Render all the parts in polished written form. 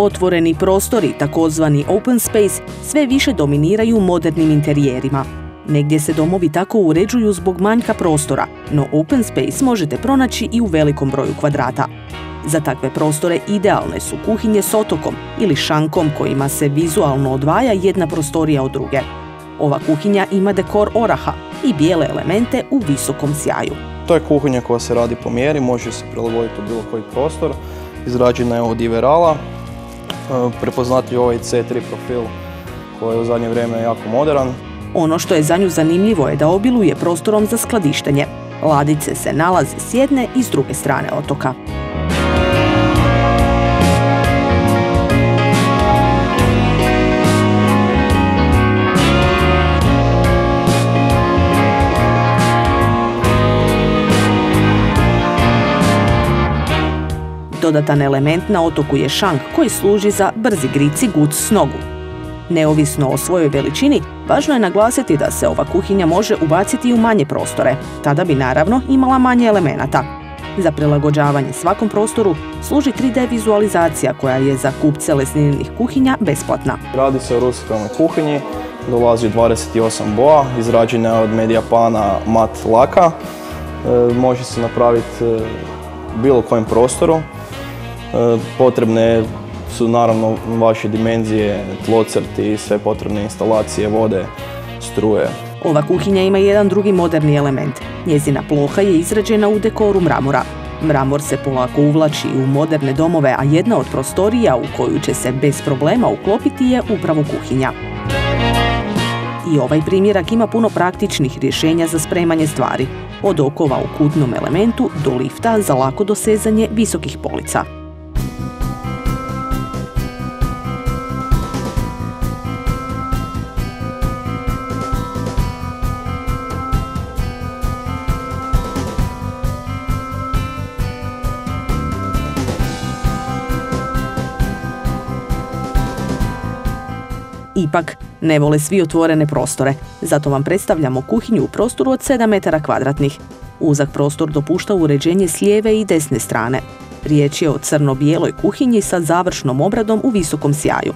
Otvoreni prostori, takozvani open space, sve više dominiraju modernim interijerima. Negdje se domovi tako uređuju zbog manjka prostora, no open space možete pronaći i u velikom broju kvadrata. Za takve prostore idealne su kuhinje s otokom ili šankom kojima se vizualno odvaja jedna prostorija od druge. Ova kuhinja ima dekor oraha i bijele elemente u visokom sjaju. To je kuhinja koja se radi po mjeri, može se prilagoditi u bilo koji prostor. Izrađena je od Iverala, prepoznatljiv ovaj C3 profil koji je u zadnje vrijeme jako moderan. Ono što je za nju zanimljivo je da obiluje prostorom za skladištenje. Ladice se nalaze s jedne i s druge strane otoka. Dodatan element na otoku je šank koji služi za brzi grici-guc s nogu. Neovisno o svojoj veličini, važno je naglasiti da se ova kuhinja može ubaciti i u manje prostore. Tada bi naravno imala manje elemenata. Za prilagođavanje svakom prostoru služi 3D vizualizacija koja je za kupce Lesnininih kuhinja besplatna. Radi se o rustikalnoj kuhinji, dolazi u 28 boa, izrađena je od Mediapana mat laka. Može se napraviti u bilo kojem prostoru. Potrebne su naravno vaše dimenzije, tlocrti i sve potrebne instalacije vode, struje. Ova kuhinja ima jedan drugi moderni element. Njezina ploha je izrađena u dekoru mramora. Mramor se polako uvlači u moderne domove, a jedna od prostorija u koju će se bez problema uklopiti je upravo kuhinja. I ovaj primjerak ima puno praktičnih rješenja za spremanje stvari. Od okova u kutnom elementu do lifta za lako dosezanje visokih polica. Ipak, ne vole svi otvorene prostore, zato vam predstavljamo kuhinju u prostoru od 7 metara kvadratnih. Uzak prostor dopušta uređenje s lijeve i desne strane. Riječ je o crno-bijeloj kuhinji sa završnom obradom u visokom sjaju.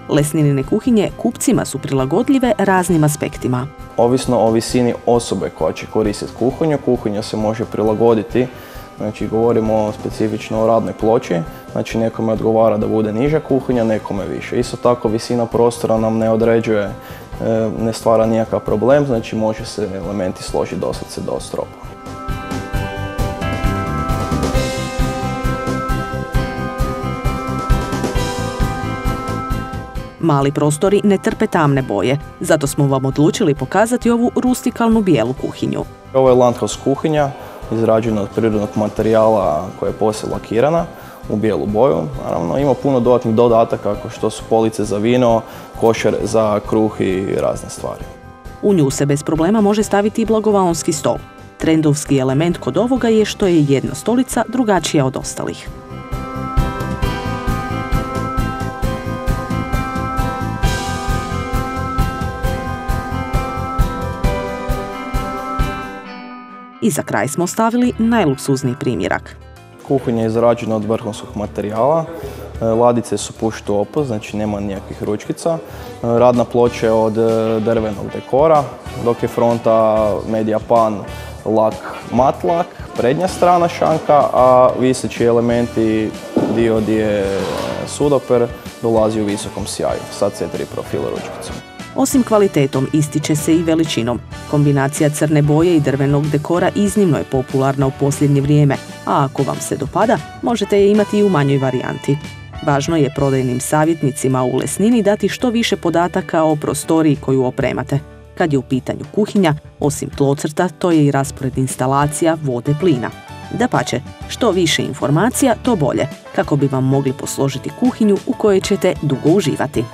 Lesninine kuhinje kupcima su prilagodljive raznim aspektima. Ovisno o visini osobe koja će koristiti kuhinju, kuhinja se može prilagoditi. Znači, govorimo specifično o radnoj ploči, znači nekome odgovara da bude niža kuhinja, nekome više. Isto tako visina prostora nam ne određuje, ne stvara nikakav problem, znači može se elementi složiti doslovce do stropa. Mali prostori ne trpe tamne boje, zato smo vam odlučili pokazati ovu rustikalnu bijelu kuhinju. Ovo je Landhaus kuhinja, izrađena od prirodnog materijala koja je poslije lakirana u bijelu boju. Naravno, ima puno dodatnih dodataka kao što su police za vino, košer za kruh i razne stvari. U nju se bez problema može staviti i blagovalonski stol. Trendovski element kod ovoga je što je jedna stolica drugačija od ostalih. I za kraj smo stavili najluksuzniji primjerak. Kuhinja je izrađena od vrhunskog materijala, ladice su push to open, znači nema nijakvih ručkica. Radna ploča je od drvenog dekora, dok je fronta Mediapan lak, mat lak, prednja strana šanka, a viseći elementi, dio gdje je sudoper, dolazi u visokom sjaju sa C3 profila ručkicom. Osim kvalitetom, ističe se i veličinom. Kombinacija crne boje i drvenog dekora iznimno je popularna u posljednje vrijeme, a ako vam se dopada, možete je imati i u manjoj varijanti. Važno je prodajnim savjetnicima u Lesnini dati što više podataka o prostoriji koju opremate. Kad je u pitanju kuhinja, osim tlocrta, to je i raspored instalacija, vode, plina. Dapače, što više informacija, to bolje, kako bi vam mogli posložiti kuhinju u kojoj ćete dugo uživati.